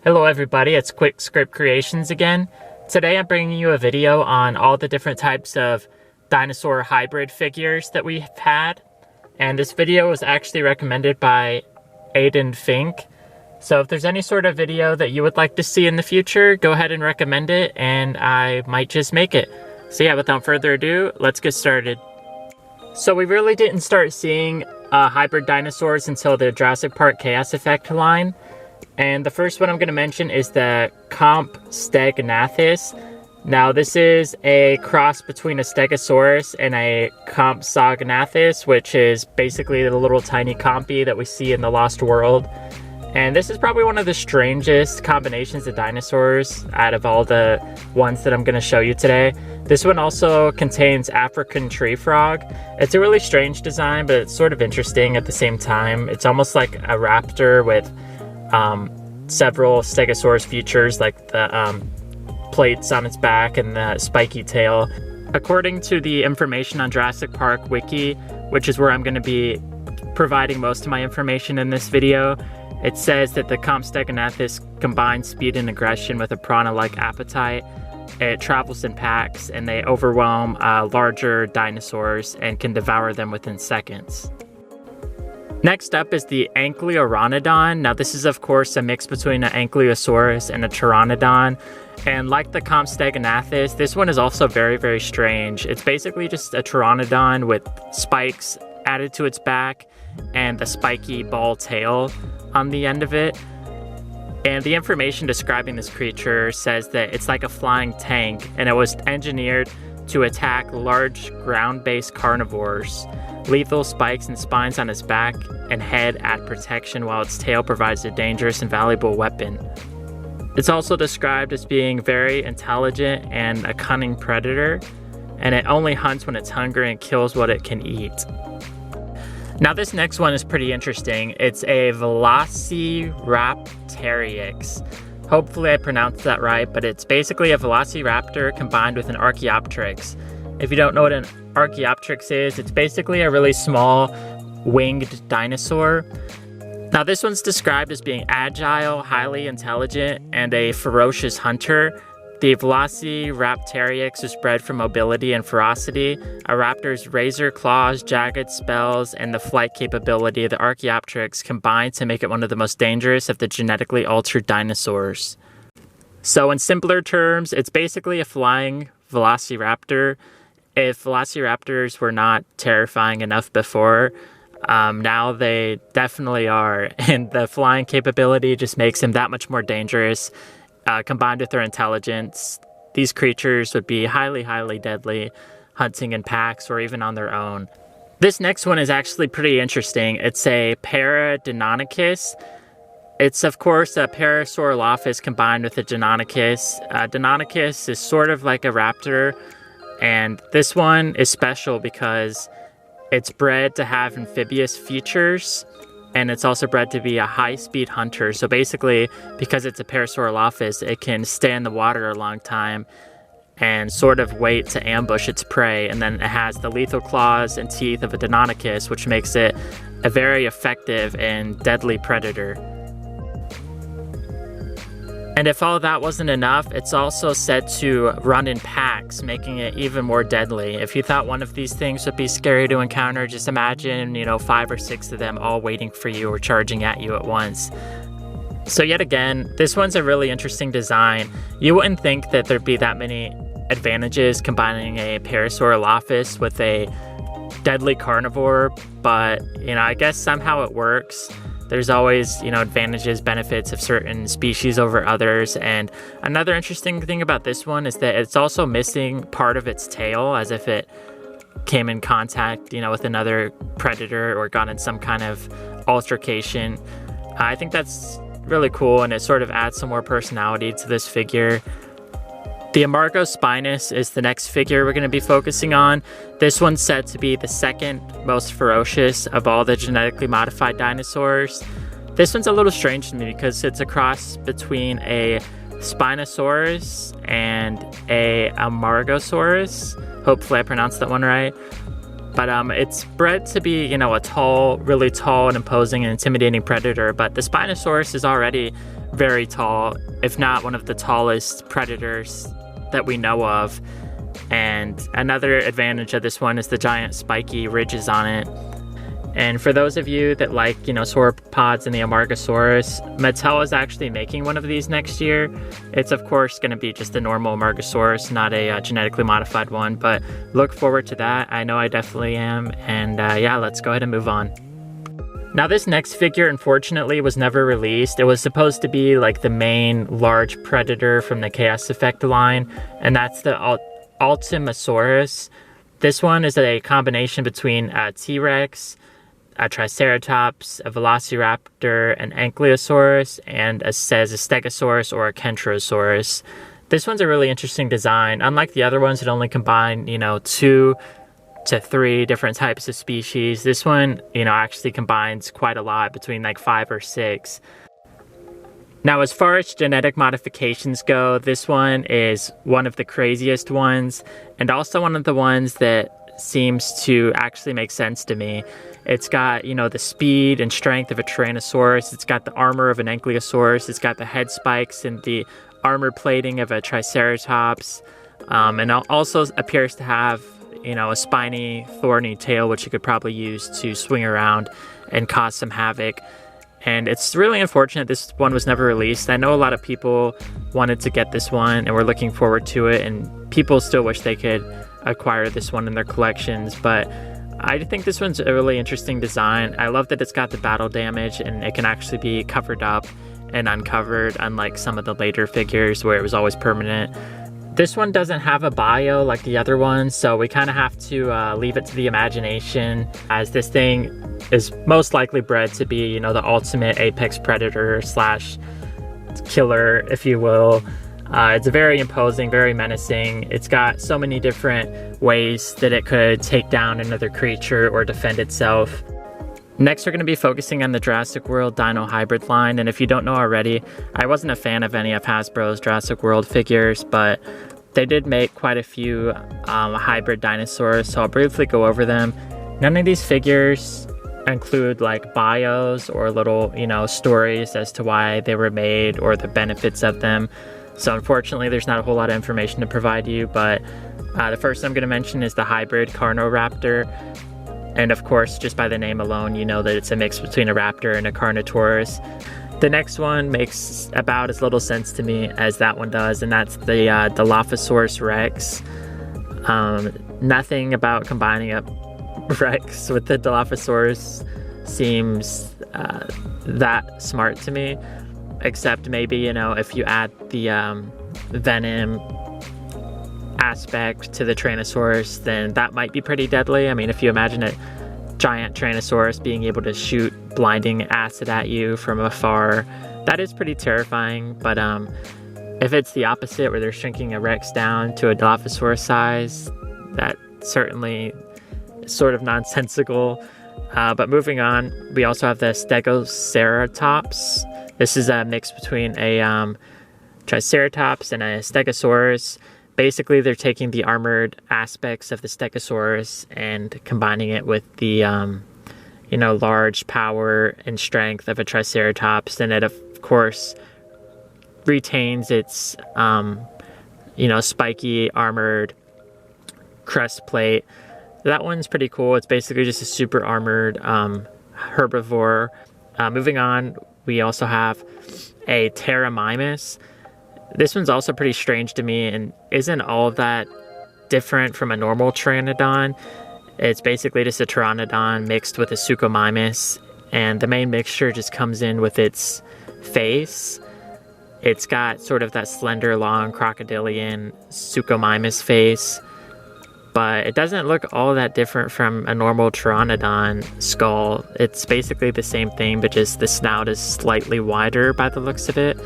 Hello everybody, it's Quick Script Creations again. Today I'm bringing you a video on all the different types of dinosaur hybrid figures that we've had. And this video was actually recommended by Aiden Fink. So if there's any sort of video that you would like to see in the future, go ahead and recommend it and I might just make it. So yeah, without further ado, let's get started. So we really didn't start seeing hybrid dinosaurs until the Jurassic Park Chaos Effect line. And the first one I'm going to mention is the stagnathis. Now this is a cross between a stegosaurus and a stagnathis, which is basically the little tiny compy that we see in the Lost World. And this is probably one of the strangest combinations of dinosaurs out of all the ones that I'm going to show you today. This one also contains African tree frog. It's a really strange design, but it's sort of interesting at the same time. It's almost like a raptor with several stegosaurus features, like the plates on its back and the spiky tail. According to the information on Jurassic Park Wiki, which is where I'm going to be providing most of my information in this video, it says that the stagnathis combines speed and aggression with a piranha-like appetite. It travels in packs and they overwhelm larger dinosaurs and can devour them within seconds. Next up is the Ankylosaurus. Now this is of course a mix between an Ankylosaurus and a Pteranodon. And like the stagnathis, this one is also very, very strange. It's basically just a Pteranodon with spikes added to its back and the spiky ball tail on the end of it. And the information describing this creature says that it's like a flying tank and it was engineered to attack large ground-based carnivores. Lethal spikes and spines on its back and head add protection, while its tail provides a dangerous and valuable weapon. It's also described as being very intelligent and a cunning predator, and it only hunts when it's hungry and kills what it can eat. Now this next one is pretty interesting. It's a Velociraptor. Hopefully I pronounced that right, but it's basically a Velociraptor combined with an Archaeopteryx. If you don't know what an Archaeopteryx is, it's basically a really small winged dinosaur. Now this one's described as being agile, highly intelligent, and a ferocious hunter. The Velociraptor is bred for mobility and ferocity. A raptor's razor claws, jagged spells, and the flight capability of the Archaeopteryx combine to make it one of the most dangerous of the genetically altered dinosaurs. So in simpler terms, it's basically a flying Velociraptor. If Velociraptors were not terrifying enough before, now they definitely are. And the flying capability just makes them that much more dangerous. Combined with their intelligence, these creatures would be highly, highly deadly hunting in packs or even on their own. This next one is actually pretty interesting. It's a Paradonicus. It's of course a Parasaurolophus combined with a Deinonychus. Deinonychus is sort of like a raptor, and this one is special because it's bred to have amphibious features. And it's also bred to be a high-speed hunter. So basically, because it's a Parasaurolophus, it can stay in the water a long time and sort of wait to ambush its prey. And then it has the lethal claws and teeth of a Deinonychus, which makes it a very effective and deadly predator. And if all that wasn't enough, it's also said to run in packs, making it even more deadly. If you thought one of these things would be scary to encounter, just imagine, 5 or 6 of them all waiting for you or charging at you at once. So yet again, this one's a really interesting design. You wouldn't think that there'd be that many advantages combining a Parasaurolophus with a deadly carnivore, but, I guess somehow it works. There's always, advantages, benefits of certain species over others. And another interesting thing about this one is that it's also missing part of its tail, as if it came in contact, with another predator or got in some kind of altercation. I think that's really cool, and it sort of adds some more personality to this figure. The Amargasaurus is the next figure we're going to be focusing on. This one's said to be the second most ferocious of all the genetically modified dinosaurs. This one's a little strange to me because it's a cross between a Spinosaurus and a Amargasaurus. Hopefully I pronounced that one right. But it's bred to be, a tall, really tall and imposing and intimidating predator. But the Spinosaurus is already very tall, if not one of the tallest predators that we know of. And another advantage of this one is the giant spiky ridges on it. And for those of you that like, sauropods and the Amargasaurus, Mattel is actually making one of these next year. It's of course going to be just a normal Amargasaurus, not a genetically modified one, but look forward to that. I know I definitely am. And yeah, let's go ahead and move on. Now this next figure unfortunately was never released. It was supposed to be like the main large predator from the Chaos Effect line, and that's the Ultimasaurus. This one is a combination between a T-Rex, a Triceratops, a Velociraptor, an Ankylosaurus, and a Stegosaurus or a Kentrosaurus. This one's a really interesting design. Unlike the other ones that only combine, 2 to 3 different types of species, this one, actually combines quite a lot, between like 5 or 6. Now, as far as genetic modifications go, this one is one of the craziest ones, and also one of the ones that seems to actually make sense to me. It's got, the speed and strength of a Tyrannosaurus. It's got the armor of an Ankylosaurus. It's got the head spikes and the armor plating of a Triceratops. And also appears to have, a spiny, thorny tail, which you could probably use to swing around and cause some havoc. And it's really unfortunate this one was never released. I know a lot of people wanted to get this one and were looking forward to it, and people still wish they could acquire this one in their collections, but I think this one's a really interesting design. I love that it's got the battle damage and it can actually be covered up and uncovered, unlike some of the later figures where it was always permanent. This one doesn't have a bio like the other ones, so we kind of have to leave it to the imagination, as this thing is most likely bred to be, the ultimate apex predator / killer, if you will. It's very imposing, very menacing. It's got so many different ways that it could take down another creature or defend itself. Next, we're going to be focusing on the Jurassic World Dino Hybrid line, and if you don't know already, I wasn't a fan of any of Hasbro's Jurassic World figures, but they did make quite a few hybrid dinosaurs, so I'll briefly go over them. None of these figures include like bios or little, stories as to why they were made or the benefits of them. So unfortunately, there's not a whole lot of information to provide you, but the first I'm going to mention is the hybrid Carnoraptor. And of course, just by the name alone, you know that it's a mix between a raptor and a Carnotaurus. The next one makes about as little sense to me as that one does, and that's the Dilophosaurus Rex. Nothing about combining up Rex with the Dilophosaurus seems that smart to me. Except maybe, if you add the venom aspect to the Tyrannosaurus, then that might be pretty deadly. I mean, if you imagine a giant Tyrannosaurus being able to shoot blinding acid at you from afar, that is pretty terrifying. But if it's the opposite, where they're shrinking a Rex down to a Dilophosaurus size, that certainly is sort of nonsensical. But moving on, we also have the Stegosaurus. This is a mix between a Triceratops and a Stegosaurus. Basically, they're taking the armored aspects of the Stegosaurus and combining it with the, large power and strength of a Triceratops. And it, of course, retains its, spiky armored crest plate. That one's pretty cool. It's basically just a super armored herbivore. Moving on, we also have a Pteramimus. This one's also pretty strange to me and isn't all that different from a normal Pteranodon. It's basically just a Pteranodon mixed with a Suchomimus, and the main mixture just comes in with its face. It's got sort of that slender, long, crocodilian Suchomimus face, but it doesn't look all that different from a normal Pteranodon skull. It's basically the same thing, but just the snout is slightly wider by the looks of it.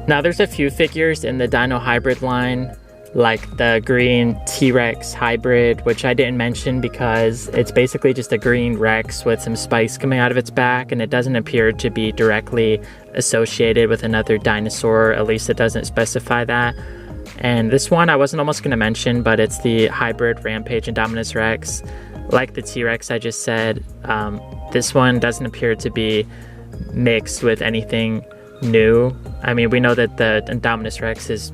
Now there's a few figures in the Dino Hybrid line, like the green T-Rex hybrid, which I didn't mention because it's basically just a green Rex with some spikes coming out of its back, and it doesn't appear to be directly associated with another dinosaur, at least it doesn't specify that. And this one I wasn't almost going to mention, but it's the hybrid Rampage Indominus Rex. Like the T-Rex I just said, this one doesn't appear to be mixed with anything new. I mean, we know that the Indominus Rex is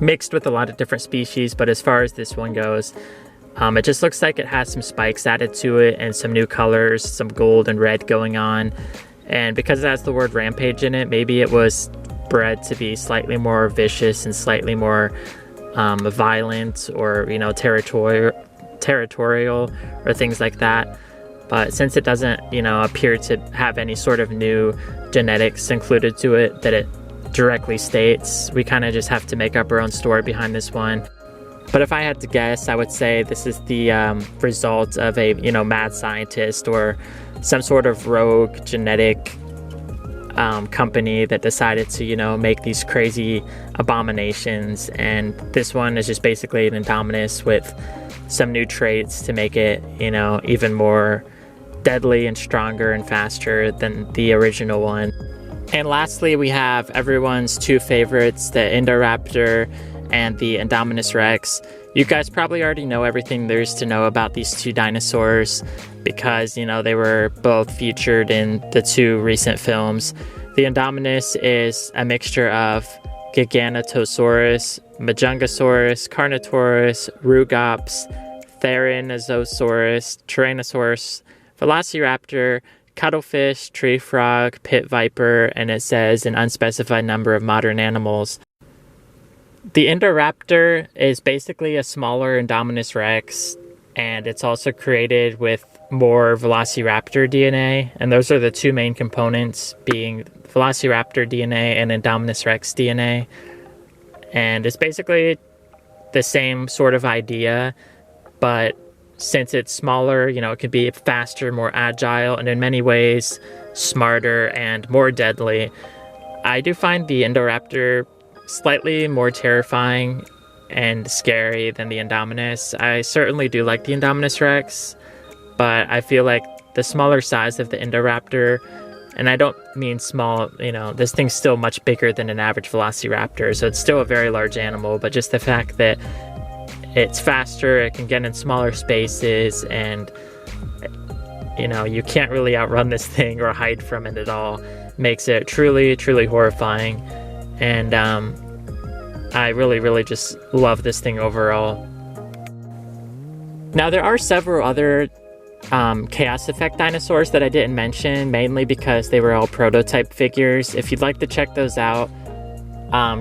mixed with a lot of different species, but as far as this one goes, it just looks like it has some spikes added to it and some new colors, some gold and red going on. And because it has the word Rampage in it, maybe it was bred to be slightly more vicious and slightly more violent, or, you know, territorial or things like that. But since it doesn't, you know, appear to have any sort of new genetics included to it that it directly states, we kind of just have to make up our own story behind this one. But if I had to guess, I would say this is the result of a, you know, mad scientist or some sort of rogue genetic company that decided to, you know, make these crazy abominations. And this one is just basically an Indominus with some new traits to make it, you know, even more deadly and stronger and faster than the original one. And lastly, we have everyone's two favorites, the Indoraptor and the Indominus Rex. You guys probably already know everything there is to know about these two dinosaurs because, you know, they were both featured in the two recent films. The Indominus is a mixture of Giganotosaurus, Majungasaurus, Carnotaurus, Rugops, Theranosaurus, Tyrannosaurus, Velociraptor, cuttlefish, tree frog, pit viper, and it says an unspecified number of modern animals. The Indoraptor is basically a smaller Indominus Rex, and it's also created with more Velociraptor DNA, and those are the two main components, being Velociraptor DNA and Indominus Rex DNA. And it's basically the same sort of idea, but since it's smaller, you know, it can be faster, more agile, and in many ways smarter and more deadly. I do find the Indoraptor slightly more terrifying and scary than the Indominus. I certainly do like the Indominus Rex, but I feel like the smaller size of the Indoraptor, and I don't mean small, you know, this thing's still much bigger than an average Velociraptor, so it's still a very large animal, but just the fact that it's faster, it can get in smaller spaces, and, you know, you can't really outrun this thing or hide from it at all, makes it truly, truly horrifying. And I really, really just love this thing overall. Now, there are several other Chaos Effect dinosaurs that I didn't mention, mainly because they were all prototype figures. If you'd like to check those out,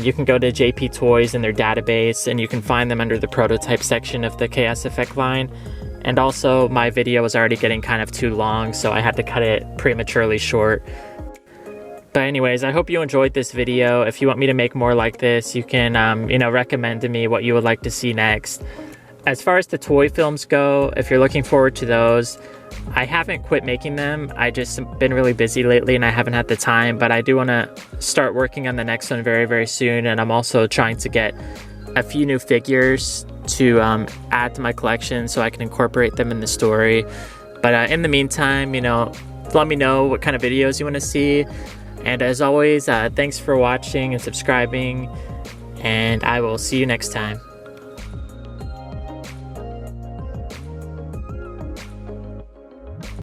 you can go to JP Toys in their database, and you can find them under the prototype section of the Chaos Effect line. And also, my video was already getting kind of too long, so I had to cut it prematurely short. But anyways, I hope you enjoyed this video. If you want me to make more like this, you can, you know, recommend to me what you would like to see next. As far as the toy films go, if you're looking forward to those, I haven't quit making them. I just been really busy lately and I haven't had the time, but I do want to start working on the next one very, very soon. And I'm also trying to get a few new figures to add to my collection so I can incorporate them in the story. But in the meantime, you know, let me know what kind of videos you want to see. And as always, thanks for watching and subscribing, and I will see you next time.